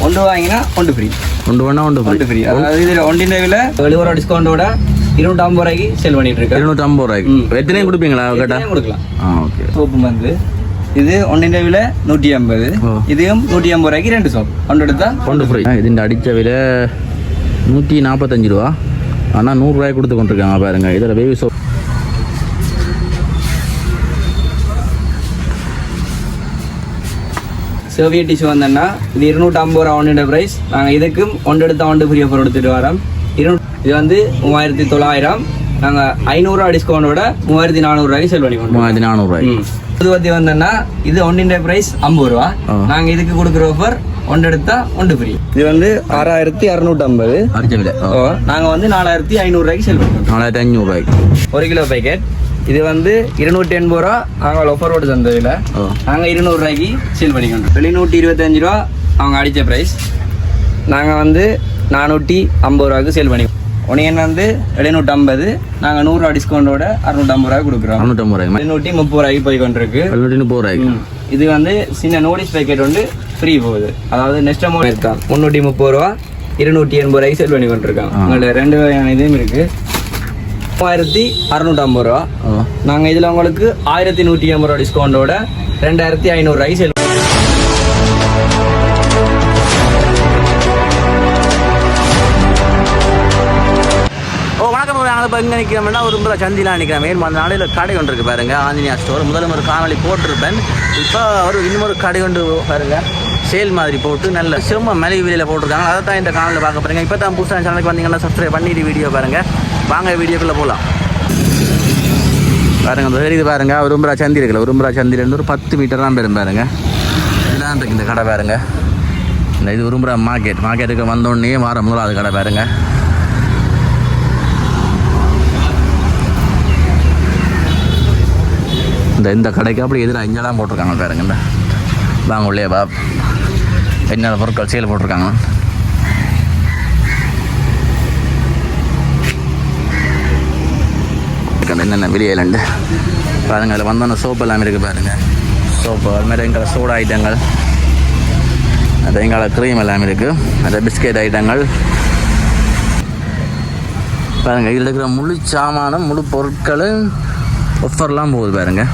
ஒன்று வாங்கினா ஒன்று ஃப்ரீ. ஒன்று வேணா ஒன்று ஃப்ரீ. அதாவது இதில் ஒன்றின் விலை 70 ரூபா டிஸ்கவுண்டோட 250 ரூபாய்க்கு செல் பண்ணிட்டு இருக்கேன். 250 ரூபாய்க்கு எத்தனையும் கொடுப்பீங்களா? கேட்டால் கொடுக்கலாம். ஓகே. சோப்பு வந்து இது ஒன்றின் விலை 150, இதையும் 150 ரூபாய்க்கு 2 சோப் ஒன்று எடுத்தால் ஒன்று ஃப்ரீ. இதுண்ட அடித்த விலை 145 ரூபா, ஆனால் 100 ரூபாய் கொடுத்து கொண்டிருக்காங்க பாருங்க. இதில் பேபி சோப் சர்வியட் டிஷ்யூ வந்தோன்னா இது 250 ரூபா ஒன்று ப்ரைஸ். நாங்கள் இதுக்கும் ஒன்று எடுத்தால் ஒன்று ஃப்ரீ ஆஃபர் எடுத்துகிட்டு வரோம். இது வந்து 3900. நாங்கள் 500 ரூபா டிஸ்கவுண்டோட 3400 ரூபாய்க்கு செல் பண்ணிக்கோம். 3400 ரூபாய். இது பற்றி வந்தோன்னா இது ஒன்றின் ப்ரைஸ் 50 ரூபா. நாங்கள் இதுக்கு கொடுக்குற ஆஃபர் ஒன்று எடுத்தா ஒன்று ஃப்ரீ. இது வந்து 6250 அடிச்ச விலை. நாங்கள் வந்து 4500 ரூபாய்க்கு செல் பண்ணுவோம். 4500 ரூபாய்க்கு 1 கிலோ பேக்கெட். இது வந்து 280 ரூபா. நாங்கள் ஆஃபர் ஓட்டு தந்ததில்லை. நாங்கள் 200 ரூபாய்க்கு சேல் பண்ணிக்கணும். 725 ரூபா அவங்க அடித்த ப்ரைஸ். நாங்கள் வந்து 450 ரூபாய்க்கு சேல் பண்ணிக்கோம். ஒனியன் வந்து 750. நாங்கள் 100 ரூபா டிஸ்கவுண்டோட 650 ரூபாய் கொடுக்குறோம். 650 ரூபாய்க்கு 730 ரூபாய்க்கு போய் கொண்டிருக்கு. 730 ரூபாய்க்கு. இது வந்து சின்ன நோட்டீஸ் பேக்கெட் வந்து ஃப்ரீ போகுது. அதாவது நெக்ஸ்ட் அமௌண்ட் இருக்கான் 330 ரூபா 280 ரூபாய்க்கு சேல் பண்ணி கொண்டிருக்காங்க. உங்கள்ட்ட 2 வகையான இதுவும் இருக்குது. 3650 ரூபா. நாங்கள் இதில் உங்களுக்கு 1150 ரூபா டிஸ்கவுண்டோட 2500 ரூபாய்க்கு சேல். நாங்கள் இப்போ எங்கே நிற்கிறோம்னா ஒரு சந்திலாம் நிற்கிறோம். மேல் அந்த நாளையில் கடை கொண்டு இருக்கு பாருங்க, ஆஞ்சநேயா ஸ்டோர். முதல்ல ஒரு காணொலி போட்டிருப்பேன். இப்போ இன்னொரு கடை கொண்டு பாருங்க, சேல் மாதிரி போட்டு நல்ல சிரம மலிவு விலையில் போட்டிருக்காங்க. அதை தான் இந்த காணொலியில் பார்க்க போகிறீங்க. இப்போ தான் புதுசாக சேனலுக்கு வந்தீங்கன்னா சப்ஸ்கிரைப் பண்ணிட்டு வீடியோ பாருங்கள். வாங்க வீடியோக்குள்ளே போகலாம். பாருங்க அந்த இது பாருங்க, உரும்புரா சந்தி இருக்குல்ல, உரும்புரா சந்திலேருந்து ஒரு 10 மீட்டர் தான் பெரும் பாருங்க. இதெல்லாம் இருக்கு இந்த கடை பாருங்க. இந்த இது உரும்புரா மார்க்கெட்டுக்கு வந்தோடனே வாரம் முதலாவது கடை பாருங்க. இந்த கடைக்கு அப்படி எதிராக இங்கெல்லாம் போட்டிருக்காங்க பாருங்க. இந்த வாங்க உள்ளே பா, என்னென்ன பொருட்கள் சேல் போட்டிருக்காங்க. என்னென்ன வெளியிலண்டு பாருங்கள். அதில் வந்தோன்னா சோப்பு எல்லாமே இருக்குது பாருங்கள். சோப்பு அது மாதிரி எங்களை சோடா ஐட்டங்கள், அது எங்களை க்ரீம் எல்லாமே இருக்குது. அது பிஸ்கெட் ஐட்டங்கள் பாருங்கள். இதில் இருக்கிற முழு சாமானும் முழு பொருட்களும் ஆஃபர்லாம் போகுது பாருங்கள்.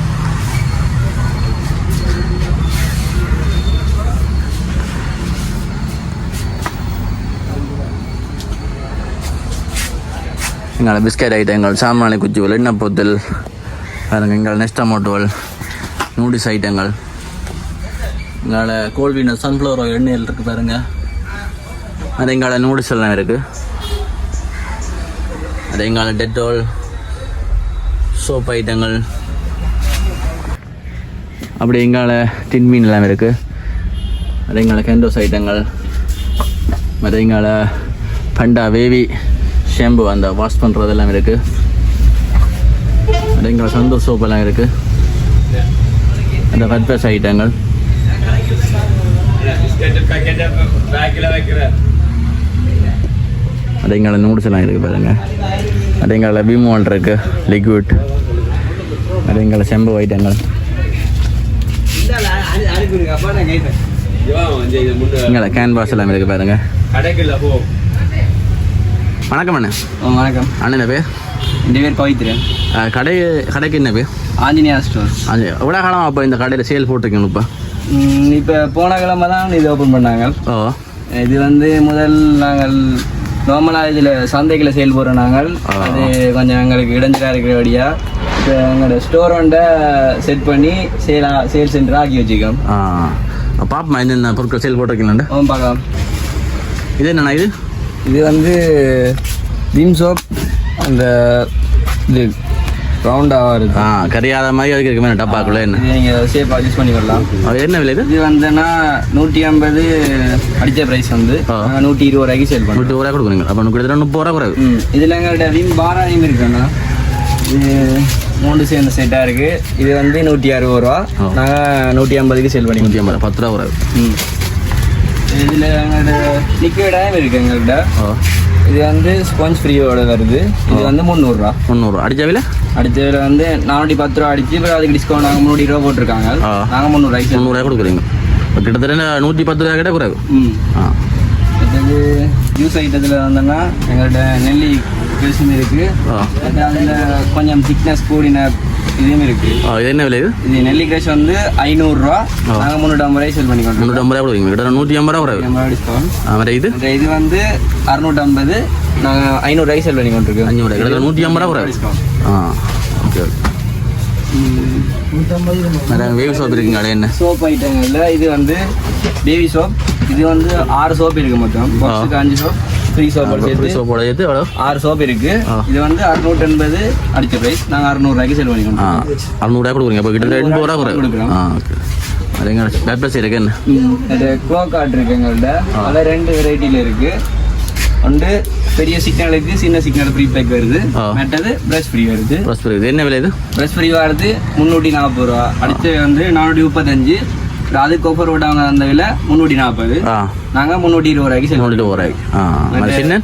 எங்களை பிஸ்கெட் ஐட்டங்கள், சாமானிய குச்சிகள், எண்ணெய் பொத்தல் பாருங்கள். எங்களை நெஸ்டமோட்டோல் நூடில்ஸ் ஐட்டங்கள், எங்களை கோல்வின சன்ஃப்ளவர் ஆயில் எண்ணெயில் இருக்குது பாருங்கள். அது எங்களை நூடில்ஸ் எல்லாம் இருக்குது. அது எங்களை டெட்டால் சோப் ஐட்டங்கள், அப்படி எங்களை டின் மீன் எல்லாம் இருக்குது. அது எங்களை கேண்டோஸ் ஐட்டங்கள், அது எங்களை பண்டா வேவி ஷாம்பு அந்த வாஷ் பண்ணுறது எல்லாம் இருக்குது. அது எங்களை சந்தோஷ் சோப் எல்லாம் இருக்குது. அந்த ஃபர்பேஸ் ஐட்டங்கள், அது எங்களை நூடுல்ஸ் எல்லாம் இருக்குது பாருங்கள். அது எங்களை விமோல் இருக்குது லிக்விட். அது எங்களை ஷாம்பு ஐட்டங்கள், எங்களை கேன்வாஸ் எல்லாம் இருக்குது பாருங்கள். வணக்கம் அண்ணா. வணக்கம் அண்ணன் என்ன பேர்? இந்த பேர் பவித்ரன். கடைக்கு என்ன பேர்? ஆஞ்சநேயா ஸ்டோர். எவ்வளோ காலம் அப்போ இந்த கடையில் சேல் போட்டிருக்கீங்க? இப்போ போன கிழமை தான் இது ஓப்பன் பண்ணாங்க. இது வந்து முதல் நாங்கள் நார்மலாக இதில் சந்தைகளை சேல் போடுறோம். நாங்கள் அது கொஞ்சம் எங்களுக்கு இடைஞ்சலாக இருக்கிறபடியா இப்போ எங்களோட ஸ்டோர் ஒன்றை செட் பண்ணி சேல் சென்டராக ஆக்கி வச்சுக்கோம். பாப்பா என்னென்ன பொருட்கள் சேல் போட்டிருக்கீங்களாண்டு பார்க்கலாம். இது என்னண்ணா? இது வந்து விம் சோப். அந்த இது ரவுண்டாக இருக்குது, கரியாத மாதிரி அதுக்கு இருக்கு மேலே டப்பாக்குள்ளே. என்ன நீங்கள் சேஃபாக யூஸ் பண்ணி வரலாம். அது என்ன விலை? இது வந்துன்னா 150 அடித்த ப்ரைஸ் வந்து 120 ரூபாய்க்கு சேல் பண்ணுவோம். 120 ரூபா கொடுக்குறீங்க. அப்போ 30 ரூபா குறைவு. இதில் எங்கள்கிட்ட விம் பாராயும் இருக்குண்ணா. இது 3 சேர்ந்த செட்டாக இருக்குது. இது வந்து 160 ரூபா. நாங்கள் 150க்கு சேல் பண்ணி 150 10 ரூபா குறைவு. இதில் எங்கள்கிட்ட லிக்விடாகவும் இருக்குது எங்கள்கிட்ட. இது வந்து ஸ்பாஞ்ச் ஃப்ரீயோட வருது. இது வந்து 300 ரூபா. 300 அடிச்ச விலை வந்து 410 ரூபா அடிச்சு. இப்போ அதுக்கு டிஸ்கவுண்ட் நாங்கள் 300 ரூபா போட்டிருக்காங்க. நாங்கள் 300 ரூபாய்க்கு 300 ரூபாய் கொடுக்குறீங்க. கிட்டத்தட்ட 110 ரூபா கிட்ட குறைவு. அடுத்தது ஜூஸ் ஐட்டத்தில் வந்தோம்னா எங்கள்கிட்ட நெல்லி கிருஷ்ணம் இருக்குது. அதில் கொஞ்சம் திக்னஸ் கூடின இதுவும் இருக்குது. இது என்ன விலை? இது நெல்லி கிரஷ் வந்து 500 ரூபா. நாங்கள் 350 ரூபாய் சேல் பண்ணிக்கோம். 350 ரூபா கொடுங்க. கிட்ட 150 ரூபா குறைவு. 50 டிஸ்கவுண்ட். இது இது வந்து 650. நாங்கள் 500 ரூபாய் சேல் பண்ணிக்கொண்டிருக்கோம். 500 கிட்ட 150 ரூபா குறைவு discount. Okay okay. Baby soap இருக்குங்க. அது என்ன சோப் ஐட்டங்கள்ல இது வந்து பேபி சோப். இது வந்து 6 சோப் இருக்கு மொத்தம். பாக்ஸுக்கு 5 சோப், 3 சோப்போட சேர்த்து எவ்வளோ 6 சோப் இருக்கு. இது வந்து 680 அடிச்ச பிரைஸ். நாங்கள் 600 ரூபாய்க்கு சேல் பண்ணிக்கோம். 600 ரூபாய் கொடுக்குறீங்க. அப்போ கிட்ட 80 ரூபா குறைவு கொடுக்குறோம். ஓகே. அது எங்க பேப்ளஸ் இருக்கு என்ன? அது க்ளோ கார்ட் இருக்கு எங்கள்கிட்ட. அதில் 2 வெரைட்டியில் இருக்கு. ஒன்று பெரிய சிக்னலுக்கு சின்ன சிக்னல் ஃப்ரீ பேக் வருது. மற்றது ப்ரஷ் ஃப்ரீ வருது. ப்ரஷ் ஃப்ரீ இது என்ன விலை? இது ப்ரஷ் ஃப்ரீ வருது 340 ரூபா. அடுத்து வந்து 435. அதுக்கு ஆஃபர் விட்டாங்க அந்த விலை 340. நாங்கள் 320 ரூபாய்க்கு செல் 320 ரூபாய்க்கு. சின்ன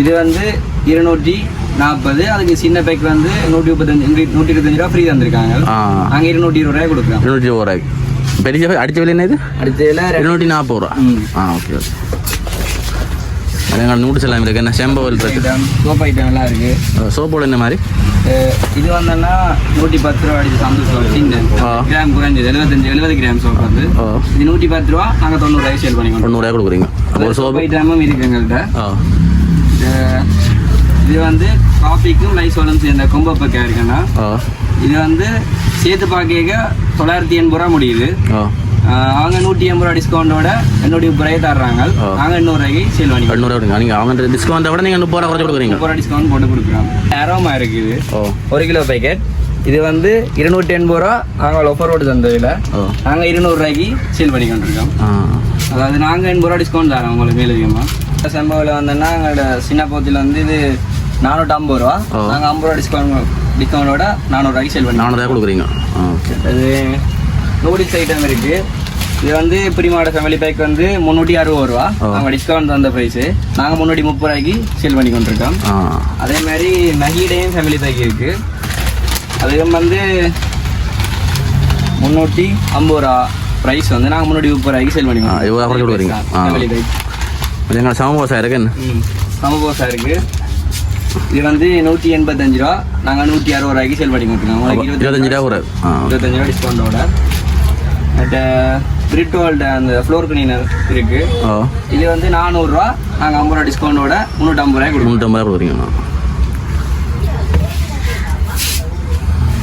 இது வந்து 240. அதுக்கு சின்ன பேக் வந்து 125 ரூபா ஃப்ரீ தந்திருக்காங்க. நாங்கள் 220 ரூபாய் கொடுக்குறோம். 220 ரூபாய்க்கு. பெரிய அடித்த விலை என்ன? இது அடித்த விலை 240 ரூபா. Okay okay. நூடுல்ஸ் எல்லாம் இருக்கு. என்ன ஷாம்பு சோப் ஐட்டம் எல்லாம் இருக்கு. சோப்போட என்ன மாதிரி? இது வந்தோன்னா 110 ரூபா அடிச்சு சந்தோஷ் சோப். சின்ன கிராம் குறைஞ்சது 70 கிராம் சோப் வந்து இது 110 ரூபா. நாங்கள் 90 ரூபாய் சேல் பண்ணிக்கோம். 90 ரூபாய் கொடுக்குறீங்க. ஒரு சோப் ஐட்டமும் இருக்கு எங்கள்கிட்ட. இது வந்து காஃபிக்கும் லைசோலும் சேர்ந்த கொம்போ பக்கம் இருக்குன்னா இது வந்து சேர்த்து பார்க்க 980 ரூபா முடியுது. அவங்க 180 ரூபா டிஸ்கவுண்டோட என்னுடைய பிரையை தர்றாங்க. நாங்கள் 800 ரூபாய்க்கு சேல் பண்ணி 800 ரூபா. நீங்கள் அவங்க டிஸ்கவுண்ட் விட நீங்கள் 30 ரூபா குறைச்சி கொடுக்குறீங்க. 30 ரூபா டிஸ்கவுண்ட் போட்டு கொடுக்குறோம். அரோமா இருக்குது 1 கிலோ பேக்கெட். இது வந்து 280 ரூபா. நாங்கள் ஆஃபர் போட்டு தந்ததில்ல. நாங்கள் 200 ரூபாய்க்கு சேல் பண்ணி கொண்டிருக்கோம். அதாவது நாங்கள் 80 ரூபா டிஸ்கவுண்ட் தரோம் உங்களுக்கு மேலதிகமாக. சம்பவில் வந்தோன்னா எங்களோட சின்ன போத்தில் வந்து இது 450 ரூபா. நாங்கள் 50 ரூபா டிஸ்கவுண்டோட 400 ரூபாய்க்கு சேல் பண்ணி 400 ரூபாய் கொடுக்குறீங்க. ஓகே. அது நூடுல்ஸ் ஐட்டம் இருக்கு. இது வந்து பிரிமாட ஃபேமிலி பேக் வந்து 360 ரூபா. அவங்க டிஸ்கவுண்ட் தந்த ப்ரைஸ். நாங்கள் 330 ரூபாய்க்கு சேல் பண்ணி கொண்டிருக்கோம். அதே மாதிரி நகிடையும் ஃபேமிலி பேக் இருக்கு. அதுவும் வந்து 350 ரூபா ப்ரைஸ் வந்து நாங்கள் 330 ரூபாய்க்கு சேல் பண்ணி கொடுக்குறீங்க. Family pack. எங்கள் சமோசா இருக்கு. சமோசா இருக்கு. இது வந்து 185 ரூபா. நாங்கள் 160 ரூபாய்க்கு சேல் பண்ணி கொடுத்துருக்கோம். 25 ரூபா 25 ரூபா டிஸ்கவுண்டோட. பிரிட்டோல்ட அந்த ஃப்ளோர் கிளீனர் இருக்கு. இது வந்து 400 ரூபா. நாங்கள் 50 ரூபா டிஸ்கவுண்டோட 350 ரூபாய் கொடுக்குறோம். 350 ரூபா கொடுக்குறீங்க.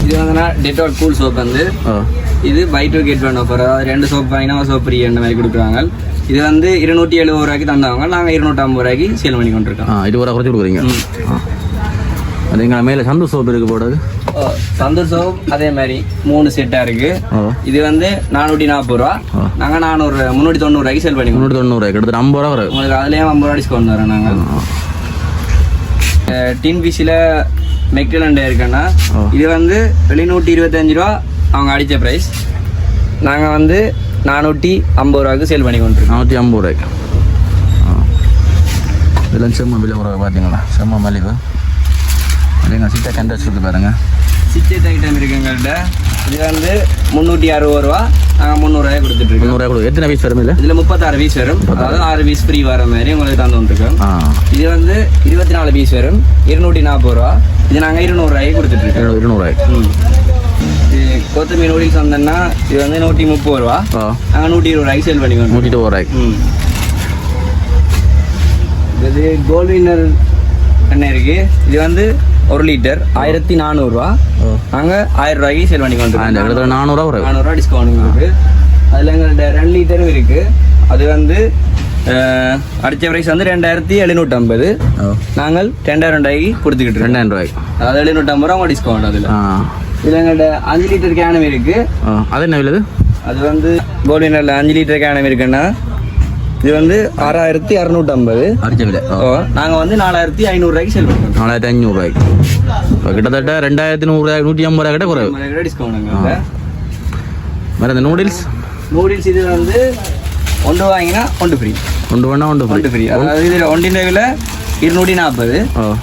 இது வந்து டெட்டால் கூல் சோப் வந்து இது buy two get one offer. அதாவது 2 சோப் வாங்கினா சோப் ஃப்ரீ அந்த மாதிரி கொடுக்குறாங்க. இது வந்து 270 ரூபாய்க்கு தந்தவங்க. நாங்கள் 250 ரூபாய்க்கு சேல் பண்ணி கொண்டிருக்கோம். 20 ரூபா குறைச்சி கொடுக்குறீங்க. அது எங்கள் மேலே சந்தூர் சோப் இருக்கு போடுறது. சந்தூர் சோப் அதே மாதிரி 3 செட்டாக இருக்கு. இது வந்து 440 ரூபா. நாங்கள் 390 ரூபாய்க்கு சேல் பண்ணி 390 ரூபாய். கிட்டத்தட்ட 50 ரூபா வரும். உங்களுக்கு அதுலேயும் 50 ரூபா டிஸ்கவுண்ட் தரோம். நாங்கள் டின் பீஸில் மெக்டலண்டே இருக்குன்னா இது வந்து 725 ரூபா அவங்க அடித்த ப்ரைஸ். நாங்கள் வந்து 450 ரூபாய்க்கு சேல் பண்ணி கொண்டிருக்கோம். 450 ரூபாய்க்கு. இதெல்லாம் செம்ம விலை ஒரு பார்த்தீங்களா? செம்ம மலிவு. இல்லைங்க சிட்டா கண்டஸ் இருக்குது பாருங்கள். சிட்டேட் ஐட்டம் இருக்குது எங்கள்கிட்ட. இது வந்து 360 ரூபா. நாங்கள் 300 ரூபாய் கொடுத்துட்ருக்கோம். 300 ரூபாய். எத்தனை பீஸ் வரும்? இல்லை இதில் 36 பீஸ் வரும். அதாவது 6 பீஸ் ஃப்ரீ வர மாதிரி உங்களுக்கு தந்து வந்துருக்கோம். இது வந்து 24 பீஸ் வரும். 240 ரூபா. இது நாங்கள் 200 ரூபாய்க்கு கொடுத்துட்ருக்கோம். 200 ரூபாய்க்கு. இது கொத்தமல்லி நூடுல்ஸ் வந்தோன்னா இது வந்து 130 ரூபா. நாங்கள் 120 ரூபாய்க்கு சேல் பண்ணிக்கோங்க. 120 ரூபாய்க்கு. இது கோல்ட் வின்னர் எண்ணெய் இருக்குது. இது வந்து 1 லிட்டர் 1400 ரூபா. நாங்கள் 1000 ரூபாய்க்கு சேல் பண்ணி கொண்டிருக்கோம். 400 ரூபா டிஸ்கவுண்ட் இருக்குது. அதில் எங்கள்கிட்ட 2 லிட்டரும் இருக்குது. அது வந்து அடித்த ப்ரைஸ் வந்து 2750. நாங்கள் 2000 ரூபாய்க்கு கொடுத்துக்கிட்டு 2000 ரூபாய்க்கு. அதாவது 750 ரூபா அவங்க டிஸ்கவுண்ட். இதில் எங்கள்கிட்ட 5 லிட்டர் கேனம் இருக்குது. அது என்ன விலை? அது வந்து கோல்ட் வின்னரில் 5 லிட்டர் கேனம் இருக்குன்னா இது வந்து 6650 அடிச்ச விலை. நாங்கள் வந்து 4500 ரூபாய்க்கு சேல் பண்ணுறோம். 4500 ரூபாய்க்கு. கிட்டத்தட்ட 2100 ரூபாய் 150 ரூபாய் கிட்ட குறைவு டிஸ்கவுண்ட். வேறு இந்த நூடுல்ஸ் இது வந்து 1 வாங்கினா 1 ஃப்ரீ. 1 வேணா 1 ஃப்ரீ. அதாவது இதில் 1 விலை 240.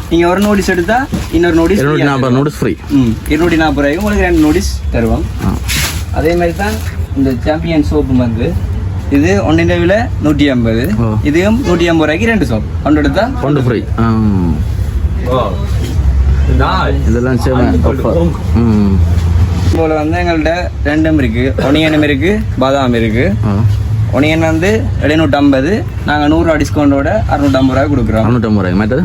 நீங்கள் ஒரு நூடுல்ஸ் எடுத்தால் இன்னொரு நூடுல்ஸ் 240 நூடுல்ஸ் ஃப்ரீ. 240 ரூபாய்க்கு உங்களுக்கு 2 நூடுல்ஸ் தருவோம். அதே மாதிரி தான் இந்த சாம்பியன் சோப்பு வந்து இது ஒன்றின் விலை 150. ஓ. இதுவும் 150 ரூபாய்க்கு 2 சோப் ஒன்று எடுத்தா ஒன்று ஃப்ரீ. இதெல்லாம் சேவை ஆஃபர். போல வந்து எங்கள்கிட்ட ரெண்டும் இருக்கு. ஒனியனும் இருக்கு, பாதாம் இருக்கு. ஒனியன் வந்து 750, நாங்கள் 100 ரூபா டிஸ்கவுண்டோட 650 ரூபாய் கொடுக்குறோம். 650 ரூபாய் மற்றது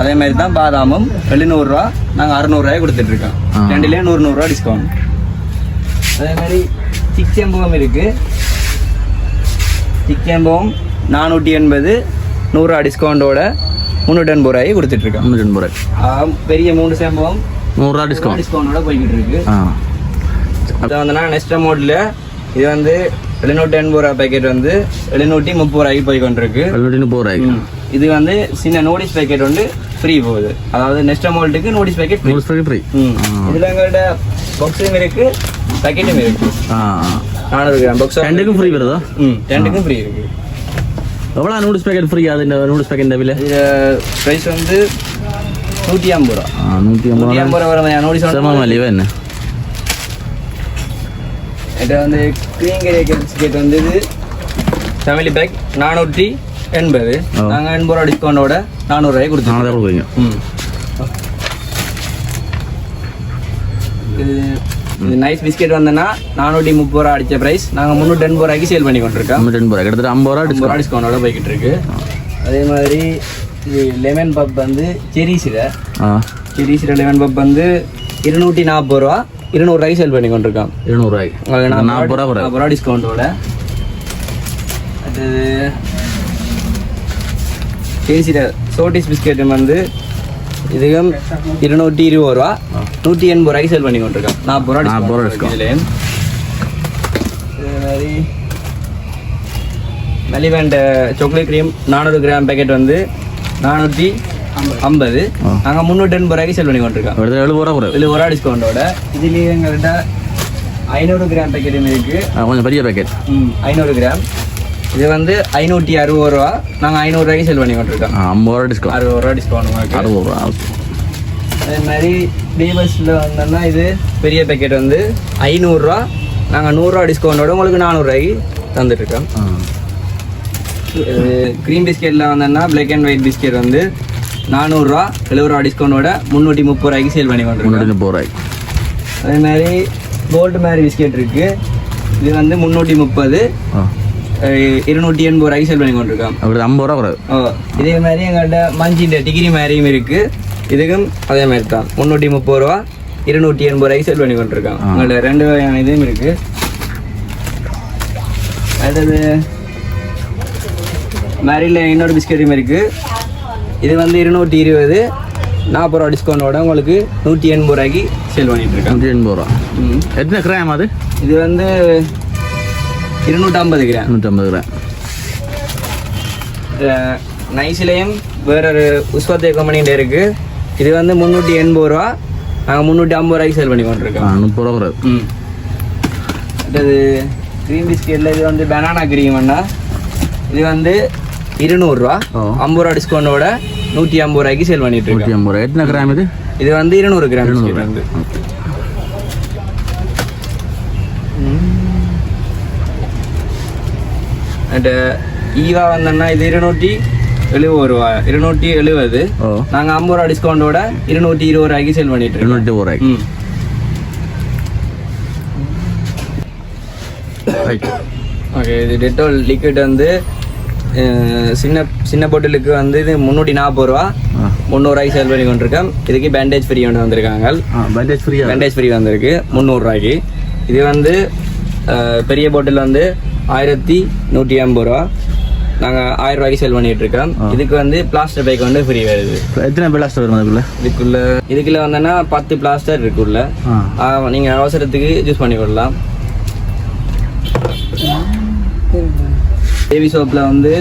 அதே மாதிரி தான் பாதாமும் 700 ரூபா, நாங்கள் 600 ரூபாய் கொடுத்துட்டு இருக்கோம். ரெண்டுலேயும் 100 ரூபா டிஸ்கவுண்ட். அதே மாதிரி சிக்கம்பகம் இருக்கு. சிக்கம்பகம் 480, 100 ரூபா டிஸ்கவுண்டோட 380 ரூபாய் கொடுத்துட்டு இருக்கோம். 380 ரூபாய். பெரிய 3 சேம்பகம் 100 ரூபா டிஸ்கவுண்டோட போய்கிட்டு இருக்கு. அதை வந்து நெக்ஸ்ட் மோட்ல இது வந்து 780 ரூபா பேக்கெட் வந்து 730 ரூபாய்க்கு போய் கொண்டிருக்கு. 730 ரூபாய்க்கு. இது வந்து சின்ன நோட்டீஸ் பேக்கெட் வந்து ஃப்ரீ போகுது. அதாவது நெக்ஸ்ட் அமௌண்ட்டுக்கு நோட்டீஸ் பேக்கெட் ஃப்ரீ. இதுல எங்கள்கிட்ட பாக்ஸும் இருக்கு, பேக்கெட்டும் இருக்கு. 400 கிராம் பாக்ஸ் ரெண்டுக்கும் ஃப்ரீ வருதா? ரெண்டுக்கும் ஃப்ரீ இருக்கு. எவ்வளோ நூடுல்ஸ் பேக்கெட் ஃப்ரீ? அது இந்த நூடுல்ஸ் பேக்கெட் விலை இது ப்ரைஸ் வந்து 150 ரூபா. 150 ரூபா வர நோட்டீஸ் மலிவா என்ன? இது வந்து க்ரீன் கரேக்கர் பிஸ்கெட் வந்து இது ஃபேமிலி பேக் 480. நாங்கள் 80 ரூபா டிஸ்கவுண்டோட 400 ரூபாய் கொடுத்துருவோம். இது நைஸ் பிஸ்கெட் வந்தோன்னா 430 ரூபா அடித்த ப்ரைஸ், நாங்கள் 380 ரூபாய்க்கு சேல் பண்ணி கொண்டிருக்கோம். 380 ரூபாய், கிட்டத்தட்ட 50 ரூபா டிஸ்கவுண்டோட போய்கிட்டு இருக்கு. அதே மாதிரி இது லெமன் பப் வந்து செரி சிர லெமன் பப் வந்து 240 ரூபா, 200 ரூபாய்க்கு சேல் பண்ணி கொண்டிருக்கோம். 200 ரூபாய்க்கு 40 ரூபா டிஸ்கவுண்டோட. அது கேசிர சோட்டிஸ் பிஸ்கெட் வந்து இதுவும் 220 ரூபா, 180 ரூபாய்க்கு சேல் பண்ணி கொண்டிருக்கோம். 40 ரூபா டிஸ்கவுண்ட். இதே மாதிரி மெலிவெண்ட் சாக்லேட் க்ரீம் 400 கிராம் பேக்கெட் வந்து 450, நாங்கள் 380 ரூபாய்க்கு சேல் பண்ணி கொண்டிருக்கோம். 70 ரூபா டிஸ்கவுண்டோட. இதுலேயே எங்கள்கிட்ட 500 கிராம் பேக்கெட்டும் இருக்கு, கொஞ்சம் பெரிய பேக்கெட். 500 கிராம் இது வந்து 560 ரூபா, நாங்கள் 500 ரூபாய்க்கு சேல் பண்ணி கொண்டிருக்கோம். 50 ரூபா டிஸ்கவுண்ட். 60 ரூபா டிஸ்கவுண்ட். 60 ரூபா. அதே மாதிரி டீபஸில் வந்தோம்னா இது பெரிய பேக்கெட் வந்து 500 ரூபா, நாங்கள் 100 ரூபா டிஸ்கவுண்டோட உங்களுக்கு 400 ரூபாய்க்கு தந்துட்டுருக்கோம். க்ரீம் பிஸ்கெட்டில் வந்தோம்னா பிளாக் அண்ட் ஒயிட் பிஸ்கெட் வந்து 400 ரூபா, 70 ரூபா டிஸ்கவுண்டோட 330 ரூபாய்க்கு சேல் பண்ணி கொண்டிருக்கோம். 330 ரூபாய்க்கு. அதே மாதிரி கோல்டு மேரி பிஸ்கெட் இருக்கு. இது வந்து 330, 280 ரூபாய்க்கு சேல் பண்ணி கொண்டிருக்கோம். 50 ரூபா வரும். இதே மாதிரி எங்கள்கிட்ட மஞ்சின்ற டிகிரி மேரியும் இருக்கு. இதுக்கும் அதே மாதிரி தான் 330 ரூபா, 280 ரூபாய்க்கு சேல் பண்ணி கொண்டிருக்கோம். உங்கள்ட்ட 2 வகையான இதுவும் இருக்கு. அடுத்தது மேரியில் இன்னொரு பிஸ்கெட்டும் இருக்கு. இது வந்து 220, 40 ரூபா டிஸ்கவுண்டோட உங்களுக்கு 180 ரூபாய்க்கு சேல் பண்ணிட்டு இருக்கோம். 180 ரூபா. எத்தனை கிராம் அது? இது வந்து 250 கிராம். 250 கிராம். நைஸ்லேயும் வேற ஒரு உஸ்வத்தே கம்பெனிகிட்ட இருக்கு. இது வந்து 380 ரூபா, நாங்கள் 350 ரூபாய்க்கு சேல் பண்ணி கொண்டிருக்கோம். 30 ரூபா வரும். அடுத்தது க்ரீம் பிஸ்கெட்டில் இது வந்து பனானா க்ரீம் அண்ணா. இது வந்து 200 ரூபா, 50 ரூபா டிஸ்கவுண்டோட 150 ரூபாய்க்கு சேல் பண்ணிட்டு இருக்கோம். 150 ரூபா. எத்தனை கிராம் இது? இது வந்து 200 கிராம். 200 வந்து அண்ட் ஈவா வந்தோம்னா இது 270 ரூபா, 270. நாங்கள் 50 ரூபா டிஸ்கவுண்டோட 220 ரூபாய்க்கு சேல் பண்ணிட்டு இருக்கோம். 220 ரூபாய்க்கு. ஓகே. இது டெட்டால் லிக்விட் வந்து சின்ன சின்ன பாட்டிலுக்கு வந்து இது 340 ரூபா, 300 ரூபாய்க்கு சேல் பண்ணி கொண்டிருக்கோம். இதுக்கு பேண்டேஜ் ஃப்ரீ ஒன்று வந்திருக்காங்க. பேண்டேஜ் ஃப்ரீ வந்திருக்கு 300 ரூபாய்க்கு. இது வந்து பெரிய பாட்டில் வந்து 1150 ரூபா, நாங்கள் 1000 ரூபாய்க்கு சேல் பண்ணிட்டு இருக்கோம். இதுக்கு வந்து பிளாஸ்டர் பேக் வந்து ஃப்ரீ வருது. எத்தனை பிளாஸ்டர் வரும் அதுக்குள்ள? இதுக்குள்ள வந்தோன்னா 10 பிளாஸ்டர் இருக்குள்ள, நீங்கள் அவசரத்துக்கு யூஸ் பண்ணி கொள்ளலாம். பேபி சோப்பில் வந்து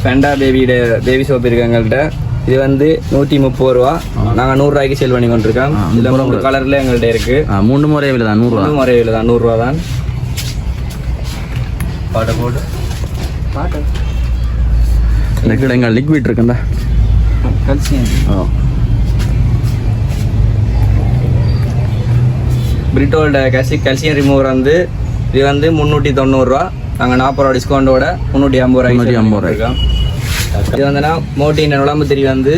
ஃபெண்டா பேபியோட பேபி சோப் இருக்கு எங்கள்கிட்ட. இது வந்து 130 ரூபா, நாங்கள் 100 ரூபாய்க்கு சேல் பண்ணி கொண்டிருக்கோம். இதில் 3 கலரில் எங்கள்கிட்ட இருக்கு. 3 முறை விலை தான். 100 ரூபா. 3 முறை விலை தான். 100 ரூபா தான். பாட்டை போட்டு எங்கள் லிக்விட் இருக்குண்டா கல்சியம். பிரிட்டோல்ட கல்சியம் ரிமூவர் வந்து இது வந்து 390 ரூபா, நாங்கள் 40 ரூபா டிஸ்கவுண்டோட 350 ரூபாய்க்கு 350 ரூபாய். இருக்கோம். இது வந்துன்னா மோட்டின் உடம்பு திரி வந்து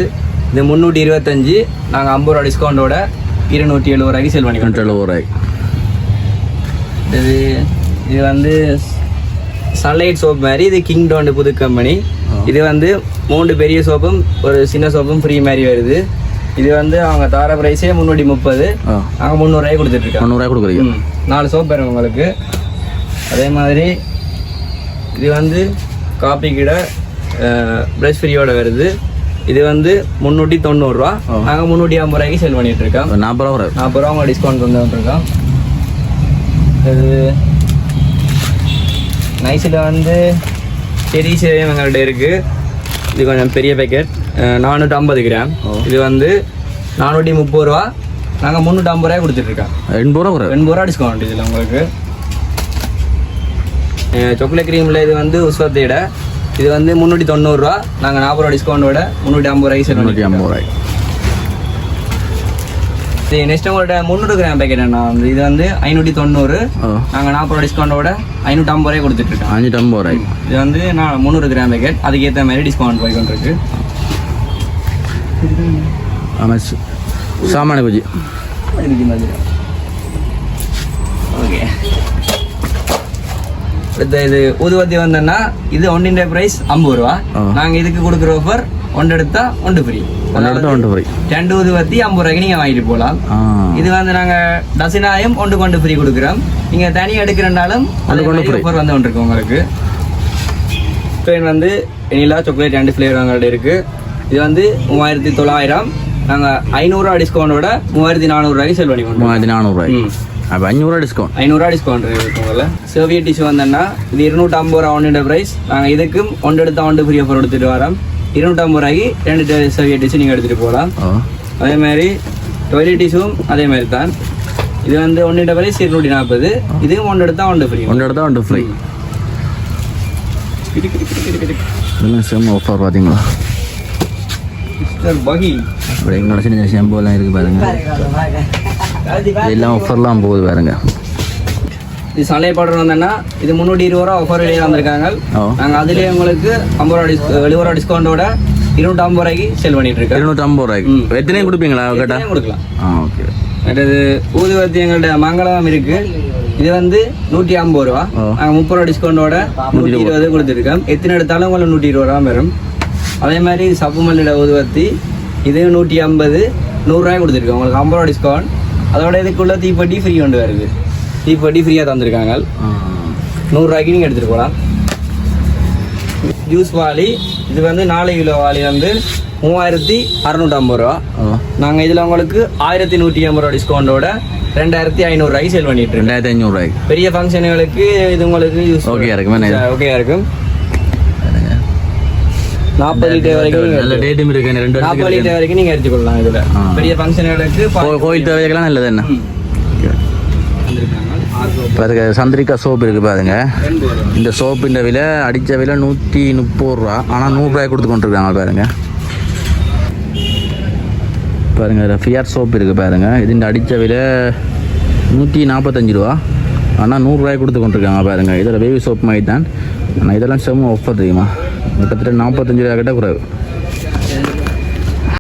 இது 325, நாங்கள் 50 ரூபா டிஸ்கவுண்டோட 270 ரூபாய்க்கு சேல் பண்ணிக்கிறோம். 270 ரூபாய். இது வந்து சன்லைட் சோப் மாதிரி, இது கிங்டோன் புது கம்பெனி. இது வந்து 3 பெரிய சோப்பும் ஒரு சின்ன சோப்பும் ஃப்ரீ மாதிரி வருது. இது வந்து அவங்க தார ப்ரைஸே 330, நாங்கள் 300 ரூபாய்க்கு கொடுத்துட்ருக்கோம். 300 ரூபாய் கொடுக்குறீங்க. 4 சோப் வரும் உங்களுக்கு. அதே மாதிரி இது வந்து காப்பி கிட ப்ரஷ் ஃப்ரீயோட வருது. இது வந்து 390 ரூபா, நாங்கள் 350 ரூபாய்க்கு சேல் பண்ணிட்டு இருக்கோம். 40 ரூபா 40 ரூபா அவங்க டிஸ்கவுண்ட் வந்துருக்கோம். இது நைஸில் வந்து செரி சேவையும் எங்கள்கிட்ட இருக்குது. இது கொஞ்சம் பெரிய பேக்கெட் 450 கிராம். இது வந்து 430 ரூபா, நாங்கள் 350 ரூபாய் கொடுத்துட்ருக்கோம். 80 ரூபா 80 ரூபா டிஸ்கவுண்ட் இதில் உங்களுக்கு. சாக்லேட் க்ரீமில் இது வந்து உஸ்வத்தையிட இது வந்து 390 ரூபா, நாங்கள் 40 ரூபா டிஸ்கவுண்டோட 350 ரூபாய்க்கு சேல் 350 ரூபாய். சரி, நெக்ஸ்ட் உங்கள்கிட்ட 300 கிராம் பேக்கெட் என்ன வந்து இது வந்து 590, நாங்கள் 40 ரூபா டிஸ்கவுண்டோட 550 ரூபாய் கொடுத்துட்ருக்கோம். 550 ரூபாய். இது வந்து நான் 300 கிராம் பேக்கெட், அதுக்கு ஏற்ற மாதிரி டிஸ்கவுண்ட் போய் கொண்டிருக்கு. ஆமாம், சாமான குஜி ஓகே. அடுத்த இது ஊதுவத்தி வந்தோன்னா இது ஒன்றின் ப்ரைஸ் 50 ரூபா. நாங்கள் இதுக்கு கொடுக்குற ஆஃபர் 1 எடுத்தா 1 ஃப்ரீ. 1 ஃப்ரீ. 2 ஊதுவத்தி 50 ரூபாய்க்கு நீங்கள் வாங்கிட்டு போகலாம். இது வந்து நாங்கள் டசினாயும் 1 ஃப்ரீ கொடுக்குறோம். நீங்கள் தனியாக எடுக்கிறனாலும் ஆஃபர் வந்து ஒன்று இருக்கு உங்களுக்கு. ட்ரெயின் வந்து வெனிலா சாக்லேட் 2 ஃப்ளேவர் எங்கள்கிட்ட இருக்குது. இது வந்து 3900, நாங்கள் 500 ரூபா டிஸ்கவுண்டோட 3400 ரூபாய்க்கு சேல் பண்ணிக்கோங்க. 3400 ரூபாய். அப்போ 500 ரூபா டிஸ்கவுண்ட். 500 ரூபா டிஸ்கவுண்ட் இருக்கு உங்களில். சர்வியட் டிஷ்யூ வந்தோன்னா இது 250 ரூபா ஒன்றின் ப்ரைஸ். நாங்கள் இதுக்கும் 1 எடுத்தா 1 ஃப்ரீ ஆஃபர் எடுத்துகிட்டு வரோம். 250 ரூபாய்க்கு 2 சர்வியட் டிஷ்யூ நீங்கள் எடுத்துகிட்டு போகலாம். அதே மாதிரி டாய்லெட் டிஷ்யூவும் அதே மாதிரி தான். இது வந்து 1 ப்ரைஸ் 240, இதுவும் 1 எடுத்தா 1 ஃப்ரீ. 1 எடுத்தா 1 ஃப்ரீ. இதெல்லாம் செம்ம ஆஃபர் பார்த்தீங்களா? அப்படி எங்களோட சின்ன சின்ன ஷாம்புலாம் இருக்குது பாருங்க. இதெல்லாம் ஆஃபர்லாம் போகுது பாருங்க. இது சலை பவுடர் வந்தோன்னா இது 320 ரூபா ஆஃபர் வெளியே வந்திருக்காங்க. நாங்கள் அதுலேயே உங்களுக்கு 50 ரூபா 70 ரூபா டிஸ்கவுண்டோட 250 ரூபாய்க்கு சேல் பண்ணிட்டு இருக்கோம். 250 ரூபாய்க்கு எத்தனையும் கொடுப்பீங்களா? கேட்டால் கொடுக்கலாம். ஓகே. அடுத்தது ஊதுவத்தி எங்கள்கிட்ட மங்களம் இருக்கு. இது வந்து 150 ரூபா, நாங்கள் 30 ரூபா டிஸ்கவுண்டோட 120 கொடுத்துருக்கோம். எத்தனை எடுத்தாலும் உங்களுக்கு 120 ரூபா வரும். அதே மாதிரி சப்பு மல்லியோட ஊதுவத்தி இது 150, 100 ரூபாய் கொடுத்துருக்கோம் உங்களுக்கு 50 ரூபா டிஸ்கவுண்ட். அதோட இதுக்குள்ள தீப்பெட்டி ஃப்ரீ கொண்டு வருது. தீப்பெட்டி ஃப்ரீயாக தந்திருக்காங்க. 100 ரூபாய்க்கு நீங்கள் எடுத்துகிட்டு போகலாம். ஜூஸ் வாளி இது வந்து 4 கிலோ வாளி வந்து 3650 ரூபா. நாங்கள் இதில் உங்களுக்கு 1150 ரூபா டிஸ்கவுண்டோட 2500 ரூபாய்க்கு சேல் பண்ணிட்டு இருக்கோம். 2500 ரூபாய்க்கு பெரிய ஃபங்க்ஷனுங்களுக்கு இது உங்களுக்கு யூஸ் ஓகே இருக்கும். ஓகே இருக்கும். 40 லிட்டர் வரைக்கும் நல்ல டேட்டும் இருக்கு. 40 லிட்டர் வரைக்கும் நீங்கள் எடுத்துக்கொள்ளலாம். இதில் பெரிய ஃபங்க்ஷனுங்களுக்கு கோயில் தேவைக்கெல்லாம் நல்லது என்ன. பாருங்க, சந்திரிகா சோப்பு இருக்குது பாருங்க. இந்த சோப்பின் விலை அடித்த விலை 130 ரூபா, ஆனால் 100 ரூபாய் கொடுத்து கொண்டிருக்காங்க பாருங்க. பாருங்க, ஃபியர் சோப்பு இருக்குது பாருங்க. இதுஇந்த அடித்த விலை 145 ரூபா, ஆனால் 100 ரூபாய் கொடுத்து கொண்டிருக்காங்க பாருங்க. இதில் பேபி சோப் மாதிரி தான். ஆனால் இதெல்லாம் செம்ம ஆஃபர் தெரியுமா? கிட்டத்தட்ட 45 ரூபா கிட்ட குறைவு.